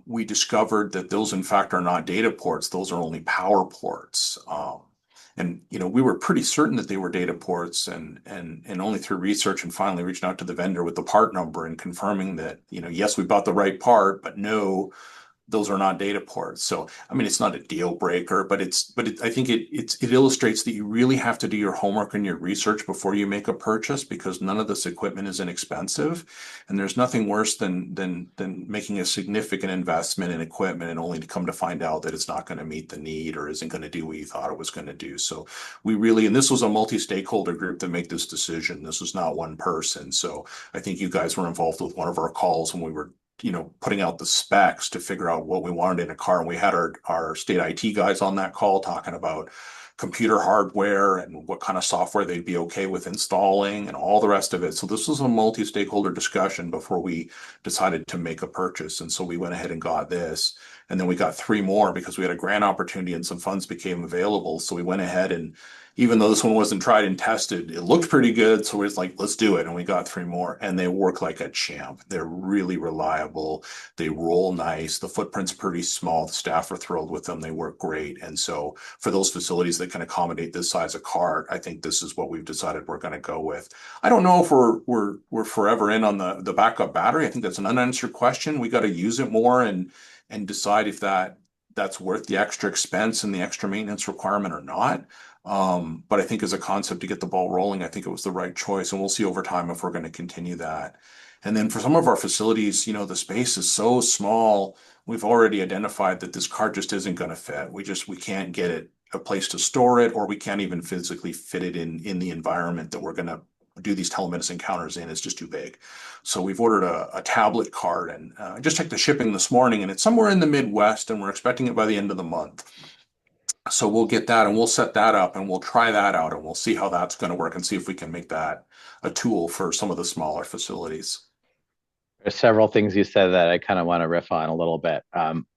we discovered that those, in fact, are not data ports. Those are only power ports. And you know, we were pretty certain that they were data ports, and only through research and finally reaching out to the vendor with the part number and confirming that, you know, yes, we bought the right part, but no, those are not data ports. So, I mean, it's not a deal breaker, but I think it illustrates that you really have to do your homework and your research before you make a purchase, because none of this equipment is inexpensive, and there's nothing worse than making a significant investment in equipment and only to come to find out that it's not going to meet the need or isn't going to do what you thought it was going to do. So we really, and this was a multi-stakeholder group that made this decision. This was not one person. So I think you guys were involved with one of our calls when we were, you know, putting out the specs to figure out what we wanted in a car. And we had our state IT guys on that call talking about computer hardware and what kind of software they'd be okay with installing and all the rest of it. So this was a multi-stakeholder discussion before we decided to make a purchase. And so we went ahead and got this. And then we got three more because we had a grant opportunity and some funds became available. So we went ahead, and even though this one wasn't tried and tested, it looked pretty good. So we was like, let's do it. And we got three more, and they work like a champ. They're really reliable. They roll nice. The footprint's pretty small. The staff are thrilled with them. They work great. And so for those facilities that can accommodate this size of cart, I think this is what we've decided we're going to go with. I don't know if we're forever in on the backup battery. I think that's an unanswered question. We got to use it more and decide if that's worth the extra expense and the extra maintenance requirement or not. But I think as a concept to get the ball rolling, I think it was the right choice, and we'll see over time if we're going to continue that. And then for some of our facilities, you know, the space is so small. We've already identified that this cart just isn't going to fit. We can't get it a place to store it, or we can't even physically fit it in the environment that we're going to do these telemedicine encounters in. It's just too big. So we've ordered a tablet cart, and I just checked the shipping this morning, and it's somewhere in the Midwest, and we're expecting it by the end of the month. So we'll get that and we'll set that up and we'll try that out and we'll see how that's going to work and see if we can make that a tool for some of the smaller facilities. There's several things you said that I kind of want to riff on a little bit.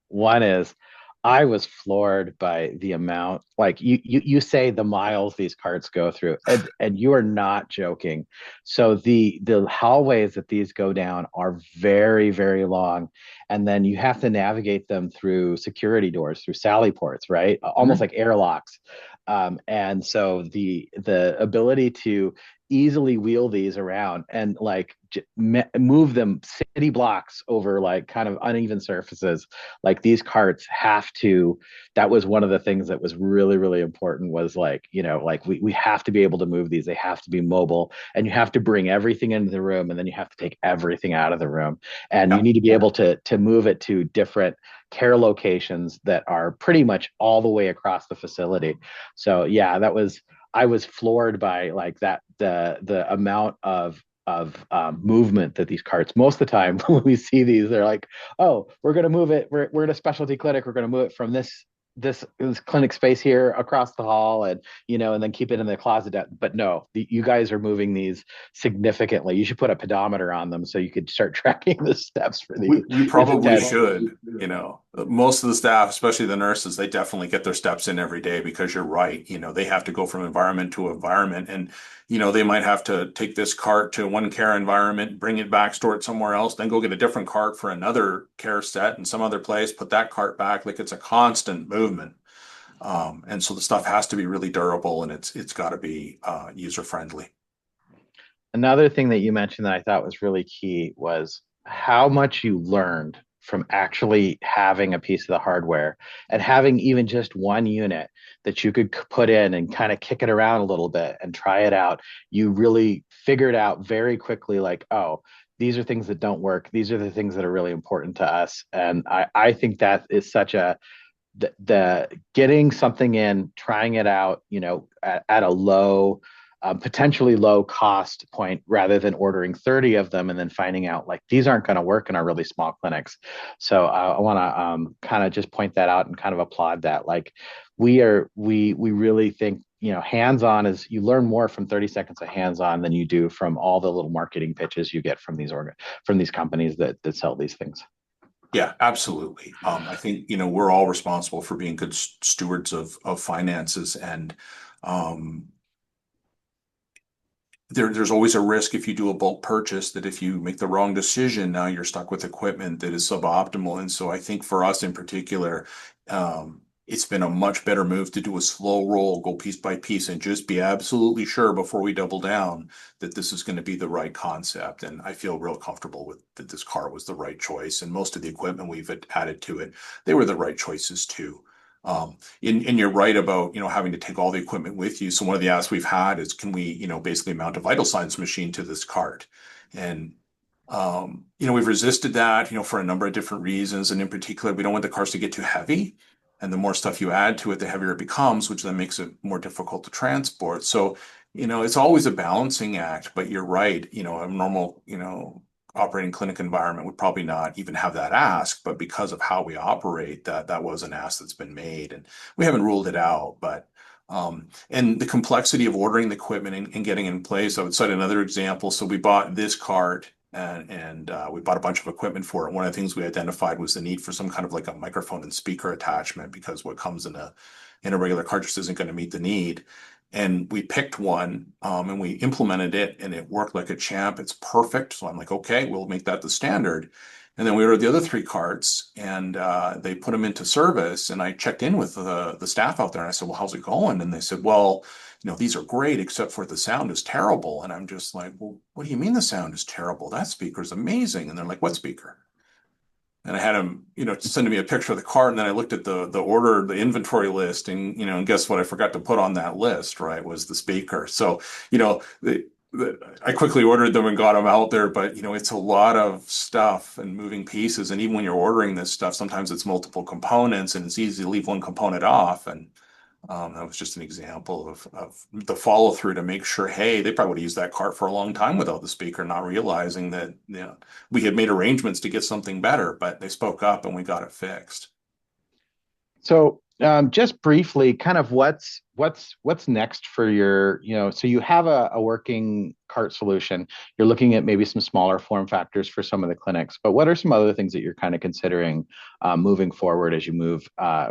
One is I was floored by the amount, like you say the miles these carts go through, and you are not joking. So the hallways that these go down are very, very long, and then you have to navigate them through security doors, through sally ports, right? Almost like airlocks. And so the ability to easily wheel these around and like move them city blocks over like kind of uneven surfaces. Like these carts have to, that was one of the things that was really, really important was like, like we have to be able to move these. They have to be mobile, and you have to bring everything into the room, and then you have to take everything out of the room. And you Yeah. need to be able to move it to different care locations that are pretty much all the way across the facility. So yeah, I was floored by like that the amount of movement that these carts. Most of the time when we see these, they're like, oh, we're going to move it. We're in a specialty clinic. We're going to move it from this clinic space here across the hall, and and then keep it in the closet. But no, you guys are moving these significantly. You should put a pedometer on them so you could start tracking the steps for these. We It's probably dead. should, most of the staff, especially the nurses, they definitely get their steps in every day because you're right. They have to go from environment to environment, and, they might have to take this cart to one care environment, bring it back, store it somewhere else, then go get a different cart for another care set in some other place, put that cart back. Like it's a constant movement. And so the stuff has to be really durable, and it's got to be user friendly. Another thing that you mentioned that I thought was really key was how much you learned from actually having a piece of the hardware and having even just one unit that you could put in and kind of kick it around a little bit and try it out. You really figured out very quickly, like, oh, these are things that don't work. These are the things that are really important to us. And I think that is such a the getting something in, trying it out, at a low, potentially low cost point rather than ordering 30 of them and then finding out like these aren't going to work in our really small clinics. So I want to kind of just point that out and kind of applaud that. Like we really think, hands-on is you learn more from 30 seconds of hands-on than you do from all the little marketing pitches you get from these companies that sell these things. Yeah, absolutely. I think, we're all responsible for being good stewards of finances, and um, there's always a risk if you do a bulk purchase that if you make the wrong decision, now you're stuck with equipment that is suboptimal. And so I think for us in particular, it's been a much better move to do a slow roll, go piece by piece, and just be absolutely sure before we double down that this is going to be the right concept. And I feel real comfortable with that this car was the right choice. And most of the equipment we've added to it, they were the right choices too. And you're right about, having to take all the equipment with you. So one of the asks we've had is, can we, basically mount a vital signs machine to this cart? And, we've resisted that, for a number of different reasons. And in particular, we don't want the cars to get too heavy. And the more stuff you add to it, the heavier it becomes, which then makes it more difficult to transport. So, it's always a balancing act, but you're right. A normal, operating clinic environment would probably not even have that ask, but because of how we operate, that was an ask that's been made, and we haven't ruled it out. But and the complexity of ordering the equipment and getting in place. I would cite another example. So we bought this cart, and we bought a bunch of equipment for it. One of the things we identified was the need for some kind of like a microphone and speaker attachment, because what comes in a regular cart just isn't going to meet the need. And we picked one, and we implemented it, and it worked like a champ. It's perfect. So I'm like, okay, we'll make that the standard. And then we ordered the other three carts, and they put them into service. And I checked in with the staff out there, and I said, well, how's it going? And they said, well, these are great, except for the sound is terrible. And I'm just like, well, what do you mean the sound is terrible? That speaker is amazing. And they're like, what speaker? And I had him, sending me a picture of the cart, and then I looked at the order, the inventory list, and guess what? I forgot to put on that list, right? Was the speaker. So, I quickly ordered them and got them out there, but it's a lot of stuff and moving pieces. And even when you're ordering this stuff, sometimes it's multiple components, and it's easy to leave one component off. And that was just an example of the follow through to make sure, hey, they probably would have used that cart for a long time without the speaker, not realizing that, we had made arrangements to get something better, but they spoke up and we got it fixed. So, just briefly, kind of what's next for your, so you have a working cart solution. You're looking at maybe some smaller form factors for some of the clinics, but what are some other things that you're kind of considering moving forward as you move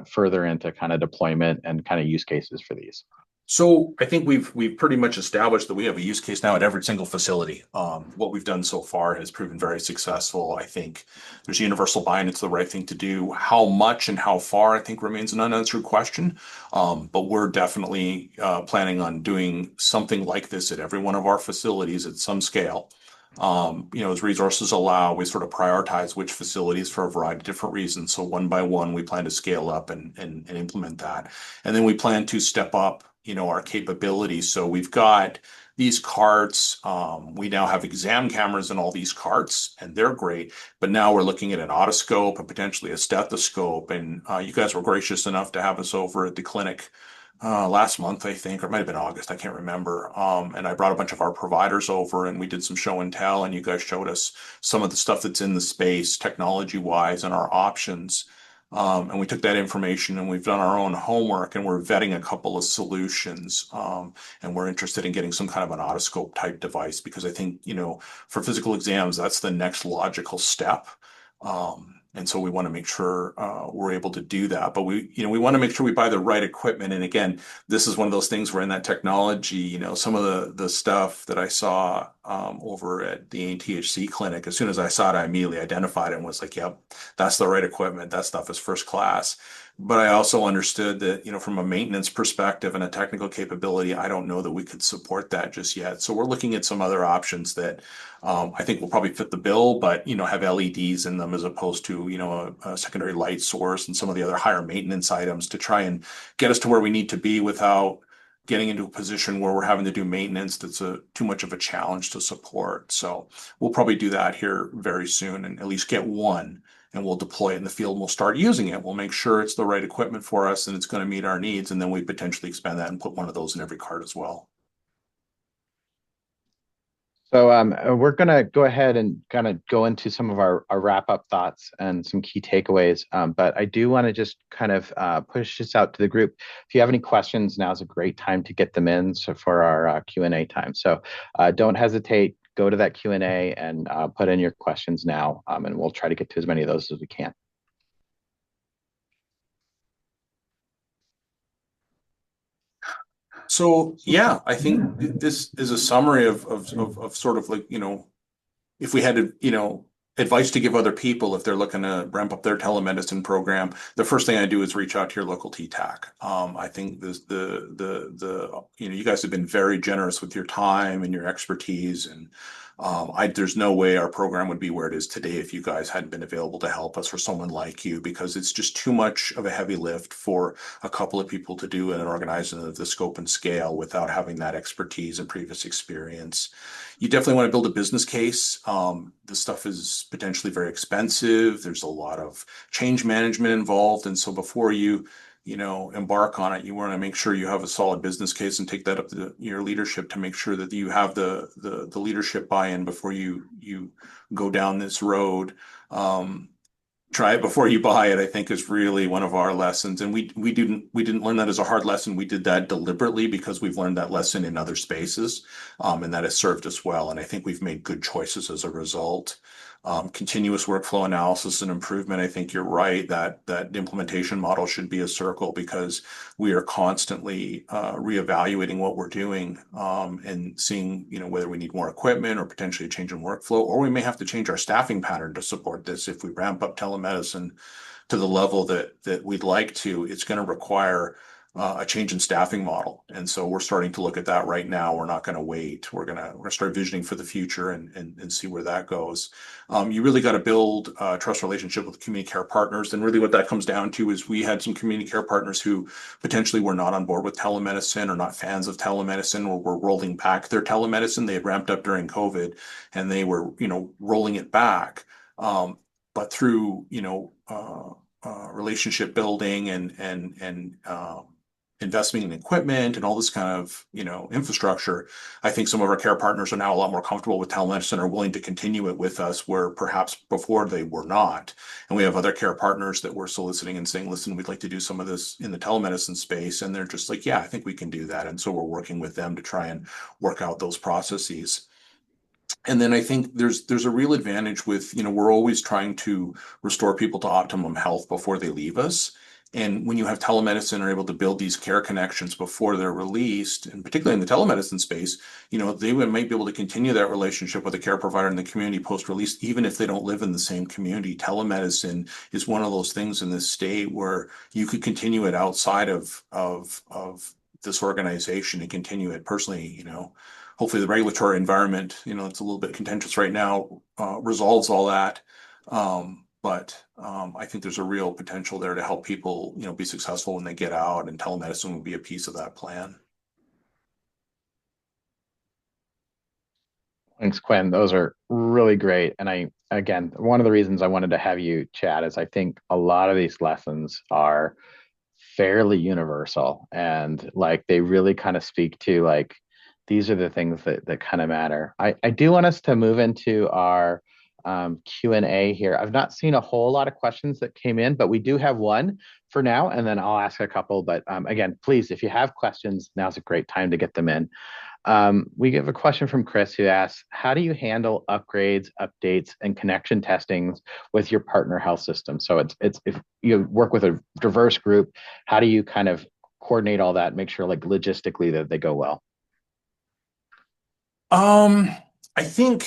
further into kind of deployment and kind of use cases for these? So I think we've pretty much established that we have a use case now at every single facility. What we've done so far has proven very successful. I think there's universal buy-in. It's the right thing to do. How much and how far, I think, remains an unanswered question. But we're definitely planning on doing something like this at every one of our facilities at some scale. As resources allow, we sort of prioritize which facilities for a variety of different reasons. So one by one, we plan to scale up and implement that. And then we plan to step up, our capabilities. So we've got these carts. We now have exam cameras in all these carts, and they're great. But now we're looking at an otoscope and potentially a stethoscope. And you guys were gracious enough to have us over at the clinic last month, I think, or it might have been August, I can't remember. And I brought a bunch of our providers over and we did some show and tell, and you guys showed us some of the stuff that's in the space, technology-wise, and our options. And we took that information and we've done our own homework and we're vetting a couple of solutions. And we're interested in getting some kind of an otoscope type device because I think, for physical exams, that's the next logical step. And so we want to make sure we're able to do that. But we want to make sure we buy the right equipment. And again, this is one of those things where in that technology, some of the stuff that I saw over at the THC clinic, as soon as I saw it, I immediately identified it and was like, yep, that's the right equipment. That stuff is first class. But I also understood that, from a maintenance perspective and a technical capability, I don't know that we could support that just yet. So we're looking at some other options that I think will probably fit the bill, but, have LEDs in them as opposed to, a secondary light source and some of the other higher maintenance items to try and get us to where we need to be without getting into a position where we're having to do maintenance that's too much of a challenge to support. So we'll probably do that here very soon and at least get one and we'll deploy it in the field and we'll start using it. We'll make sure it's the right equipment for us and it's going to meet our needs. And then we potentially expand that and put one of those in every cart as well. So we're going to go ahead and kind of go into some of our wrap-up thoughts and some key takeaways. But I do want to just kind of push this out to the group. If you have any questions, now's a great time to get them in for our Q&A time. So don't hesitate. Go to that Q&A and put in your questions now, and we'll try to get to as many of those as we can. So yeah, I think this is a summary of sort of like, if we had to, advice to give other people if they're looking to ramp up their telemedicine program, the first thing I do is reach out to your local TTAC. I think you guys have been very generous with your time and your expertise, and there's no way our program would be where it is today if you guys hadn't been available to help us or someone like you, because it's just too much of a heavy lift for a couple of people to do in an organization of the scope and scale without having that expertise and previous experience. You definitely want to build a business case. This stuff is potentially very expensive. There's a lot of change management involved. And so before you embark on it, you want to make sure you have a solid business case and take that up to your leadership to make sure that you have the leadership buy-in before you go down this road. Try it before you buy it, I think, is really one of our lessons. And we didn't learn that as a hard lesson. We did that deliberately because we've learned that lesson in other spaces, and that has served us well. And I think we've made good choices as a result. Continuous workflow analysis and improvement. I think you're right that implementation model should be a circle because we are constantly reevaluating what we're doing and seeing whether we need more equipment or potentially a change in workflow, or we may have to change our staffing pattern to support this. If we ramp up telemedicine to the level that we'd like to, it's going to require a change in staffing model. And so we're starting to look at that right now. We're not going to wait. We're going to start visioning for the future and see where that goes. You really got to build a trust relationship with community care partners. And really what that comes down to is we had some community care partners who potentially were not on board with telemedicine or not fans of telemedicine or were rolling back their telemedicine. They had ramped up during COVID and they were, rolling it back. But through, relationship building and investing in equipment and all this kind of, infrastructure, I think some of our care partners are now a lot more comfortable with telemedicine, are willing to continue it with us where perhaps before they were not. And we have other care partners that we're soliciting and saying, listen, we'd like to do some of this in the telemedicine space. And they're just like, yeah, I think we can do that. And so we're working with them to try and work out those processes. And then I think there's a real advantage with, we're always trying to restore people to optimum health before they leave us. And when you have telemedicine are able to build these care connections before they're released, and particularly in the telemedicine space, they might be able to continue that relationship with a care provider in the community post-release, even if they don't live in the same community. Telemedicine is one of those things in this state where you could continue it outside of this organization and continue it personally, hopefully the regulatory environment, it's a little bit contentious right now, resolves all that. But I think there's a real potential there to help people, be successful when they get out, and telemedicine will be a piece of that plan. Thanks, Quinn. Those are really great. And again, one of the reasons I wanted to have you chat is I think a lot of these lessons are fairly universal, and like they really kind of speak to like these are the things that kind of matter. I do want us to move into our Q&A here. I've not seen a whole lot of questions that came in, but we do have one for now, and then I'll ask a couple. But again, please, if you have questions, now's a great time to get them in. We have a question from Chris who asks, how do you handle upgrades, updates, and connection testings with your partner health system? So it's if you work with a diverse group, how do you kind of coordinate all that, make sure like logistically that they go well? I think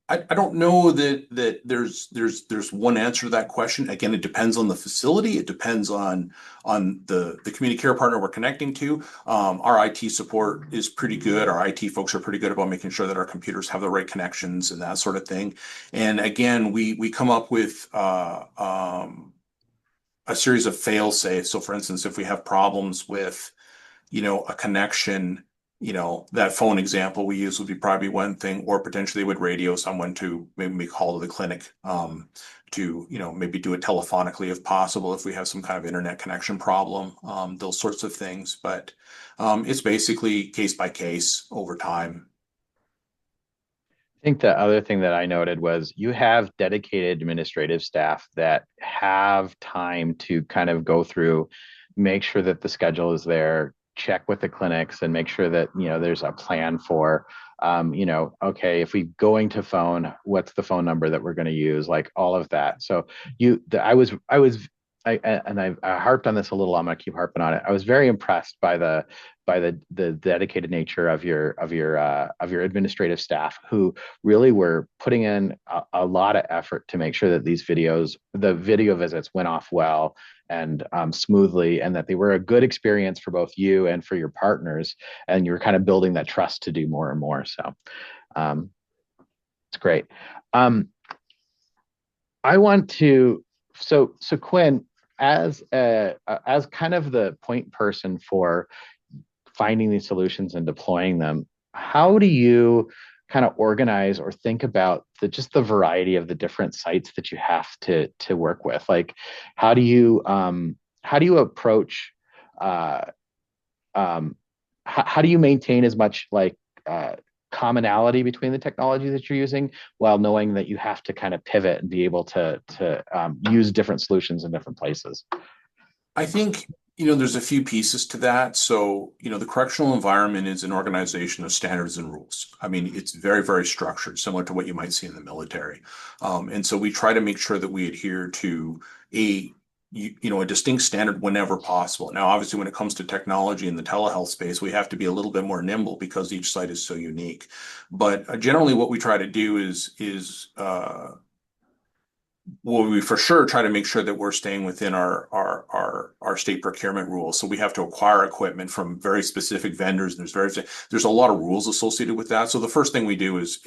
I don't know that there's one answer to that question. Again, it depends on the facility. It depends on the community care partner we're connecting to. Our IT support is pretty good. Our IT folks are pretty good about making sure that our computers have the right connections and that sort of thing. And again, we come up with a series of fail safes. So for instance, if we have problems with a connection, that phone example we use would be probably one thing, or potentially would radio someone to maybe call to the clinic, to, maybe do it telephonically if possible, if we have some kind of internet connection problem, those sorts of things. But it's basically case by case over time. I think the other thing that I noted was you have dedicated administrative staff that have time to kind of go through, make sure that the schedule is there, check with the clinics, and make sure that there's a plan for, okay, if we going to phone, what's the phone number that we're going to use, like all of that. So I harped on this a little. I'm going to keep harping on it. I was very impressed by the dedicated nature of your administrative staff, who really were putting in a lot of effort to make sure that the video visits went off well and smoothly, and that they were a good experience for both you and for your partners. And you were kind of building that trust to do more and more. So it's great. I want to, so Quinn, as kind of the point person for finding these solutions and deploying them, how do you kind of organize or think about just the variety of the different sites that you have to work with? Like, how do you approach, how do you maintain as much like commonality between the technology that you're using, while knowing that you have to kind of pivot and be able to use different solutions in different places? I think, there's a few pieces to that. So, the correctional environment is an organization of standards and rules. I mean, it's very, very structured, similar to what you might see in the military. And so we try to make sure that we adhere to a distinct standard whenever possible. Now, obviously, when it comes to technology in the telehealth space, we have to be a little bit more nimble because each site is so unique. But generally, what we try to do is well, we for sure try to make sure that we're staying within our state procurement rules. So we have to acquire equipment from very specific vendors. And there's a lot of rules associated with that. So the first thing we do is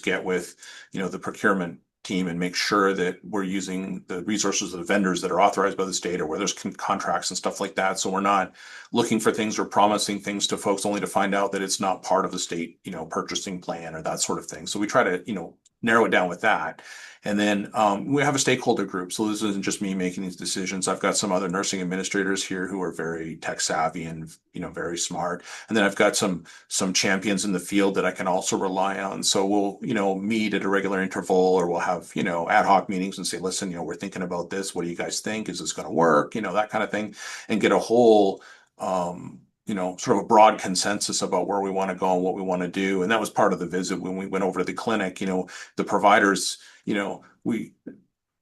get with, the procurement team and make sure that we're using the resources of the vendors that are authorized by the state, or where there's contracts and stuff like that. So we're not looking for things or promising things to folks only to find out that it's not part of the state, purchasing plan or that sort of thing. So we try to, narrow it down with that. And then we have a stakeholder group. So this isn't just me making these decisions. I've got some other nursing administrators here who are very tech savvy and, very smart. And then I've got some champions in the field that I can also rely on. So we'll, meet at a regular interval, or we'll have, ad hoc meetings and say, listen, we're thinking about this. What do you guys think? Is this going to work? That kind of thing, and get a whole, sort of a broad consensus about where we want to go and what we want to do. And that was part of the visit when we went over to the clinic. The providers, we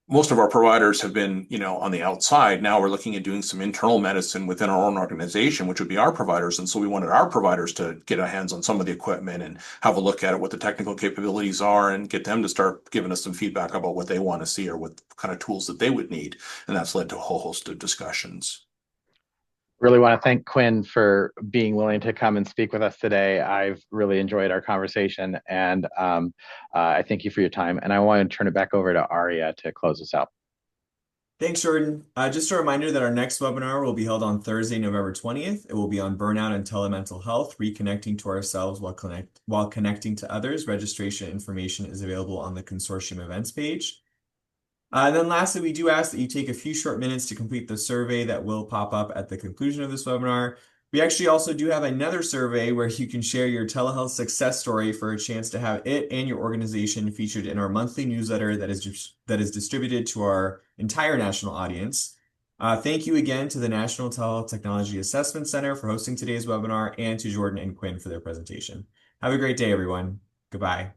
most of our providers have been, on the outside. Now we're looking at doing some internal medicine within our own organization, which would be our providers. And so we wanted our providers to get our hands on some of the equipment and have a look at it, what the technical capabilities are, and get them to start giving us some feedback about what they want to see or what kind of tools that they would need. And that's led to a whole host of discussions. Really want to thank Quinn for being willing to come and speak with us today. I've really enjoyed our conversation, and I thank you for your time. And I want to turn it back over to Aria to close us out. Thanks, Jordan. Just a reminder that our next webinar will be held on Thursday, November 20th. It will be on burnout and telemental health, reconnecting to ourselves while connecting to others. Registration information is available on the consortium events page. Then lastly, we do ask that you take a few short minutes to complete the survey that will pop up at the conclusion of this webinar. We actually also do have another survey where you can share your telehealth success story for a chance to have it and your organization featured in our monthly newsletter that is distributed to our entire national audience. Thank you again to the National Telehealth Technology Assessment Center for hosting today's webinar and to Jordan and Quinn for their presentation. Have a great day, everyone. Goodbye.